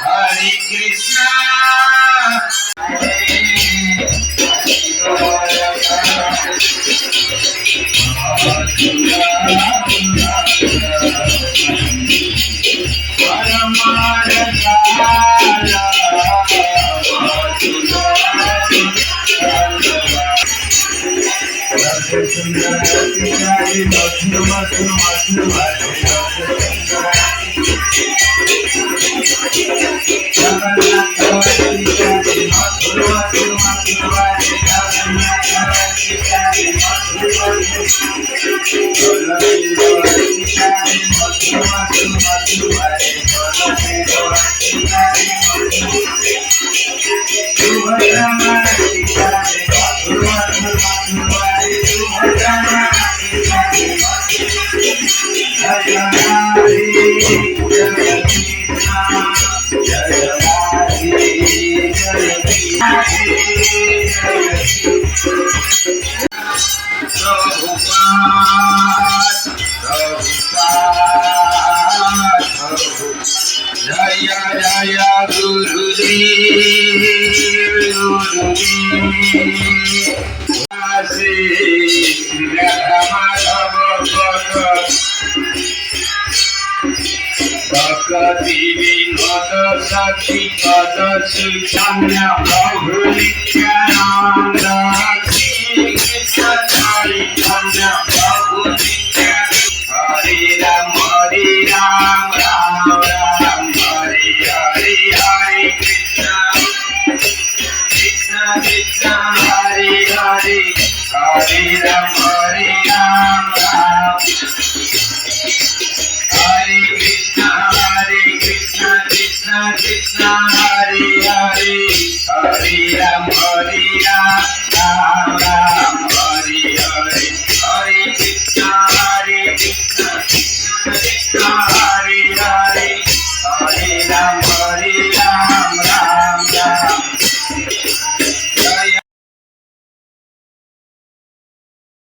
Hare Krishna, Jaya Jaya Gurudev Bhakti Vinod Sakhi Pada Chaitanya Prabhu Nityananda Krishna Chaitanya Prabhu Nityananda Hare Ram Hare Ram Ram Ram Hare Hare Hare Krishna Krishna Krishna Hare Hare Hare Ram Hare Ram Ram Hare Krishna Krishna Krishna Hare Hare Hare Ram Hare Ram